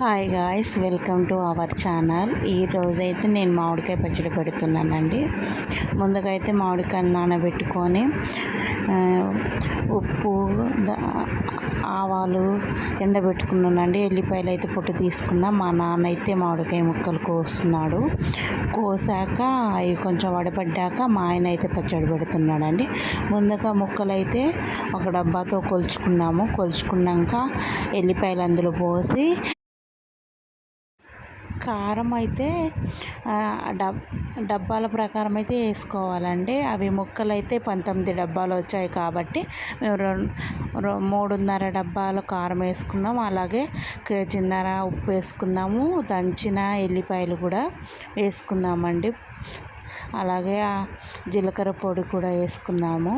Hi guys, welcome to our channel. ఈరోజైతే నేను మామిడికాయ పచ్చడి పెడుతున్నానండి. ముందుగా అయితే మామిడికాయ నానబెట్టుకొని ఉప్పు ఆవాలు ఎండబెట్టుకున్నానండి. ఎల్లిపాయలు అయితే పొట్టు తీసుకున్నా. మా నాన్న అయితే మామిడికాయ ముక్కలు కోస్తున్నాడు. కోసాక అవి కొంచెం వడపడ్డాక మా ఆయన అయితే పచ్చడి పెడుతున్నాడండి. ముందుగా ముక్కలు అయితే ఒక డబ్బాతో కొలుచుకున్నాక ఎల్లిపాయలు అందులో పోసి కారం అయితే డబ్బాల ప్రకారం అయితే వేసుకోవాలండి. అవి ముక్కలు అయితే 19 డబ్బాలు వచ్చాయి కాబట్టి మేము 3.5 డబ్బాలు కారం వేసుకున్నాం. అలాగే కేజీన్నర ఉప్పు వేసుకున్నాము. దంచిన ఎల్లిపాయలు కూడా వేసుకున్నామండి. అలాగే జీలకర్ర పొడి కూడా వేసుకున్నాము.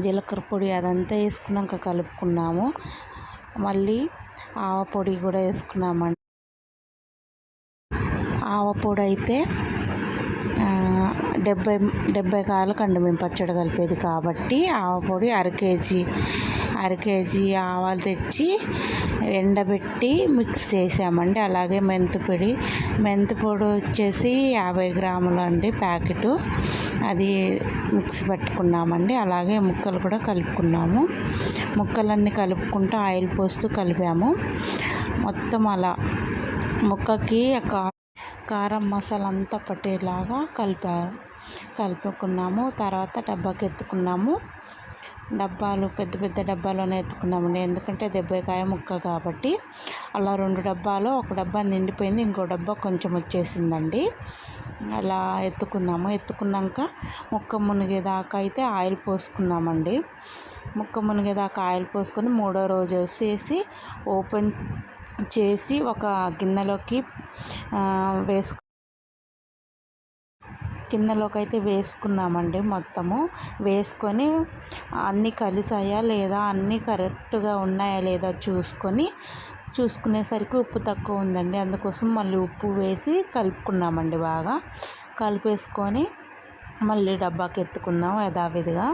జీలకర్ర పొడి అదంతా వేసుకున్నాక కలుపుకున్నాము. మళ్ళీ ఆవ పొడి కూడా వేసుకున్నామండి. ఆవపొడి అయితే 70 కాయలకండి మేము పచ్చడి కలిపేది కాబట్టి ఆవపొడి అర కేజీ ఆవాలు తెచ్చి ఎండబెట్టి మిక్స్ చేసామండి. అలాగే మెంతిపొడి వచ్చేసి 50 గ్రాములు అండి ప్యాకెటు, అది మిక్స్ పెట్టుకున్నామండి. అలాగే ముక్కలు కూడా కలుపుకున్నాము. ముక్కలన్నీ కలుపుకుంటూ ఆయిల్ పోస్తూ కలిపాము. మొత్తం అలా ముక్కకి కారం మసాలా అంతా పట్టేలాగా కలుపుకున్నాము. తర్వాత డబ్బాకి ఎత్తుకున్నాము. పెద్ద పెద్ద డబ్బాలోనే ఎత్తుకున్నామండి. ఎందుకంటే 70 కాయ ముక్క కాబట్టి. అలా 2 డబ్బాలు, ఒక డబ్బా నిండిపోయింది, ఇంకో డబ్బా కొంచెం వచ్చేసిందండి. అలా ఎత్తుకున్నాక ముక్క మునిగేదాకా అయితే ఆయిల్ పోసుకున్నామండి. ముక్క మునిగేదాకా ఆయిల్ పోసుకొని 3వ రోజు వచ్చేసి ఓపెన్ చేసి ఒక గిన్నెలోకి అయితే వేసుకున్నామండి. మొత్తము వేసుకొని అన్నీ కలిసాయా లేదా, అన్నీ కరెక్ట్గా ఉన్నాయా లేదా చూసుకునేసరికి ఉప్పు తక్కువ ఉందండి. అందుకోసం మళ్ళీ ఉప్పు వేసి కలుపుకున్నామండి. బాగా కలిపేసుకొని మళ్ళీ డబ్బాకి ఎత్తుకుందాం. యథావిధిగా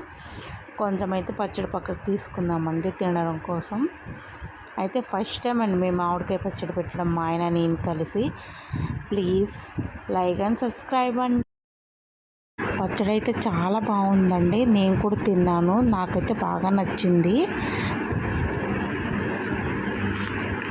కొంచెం అయితే పచ్చడి పక్కకు తీసుకుందామండి తినడం కోసం. అయితే ఫస్ట్ టైం అండి మేము మామిడికాయ పచ్చడి పెట్టడం, మా ఆయన నేను కలిసి. ప్లీజ్ లైక్ అండ్ సబ్స్క్రైబ్ అండి. పచ్చడి అయితే చాలా బాగుందండి. నేను కూడా తిన్నాను, నాకైతే బాగా నచ్చింది.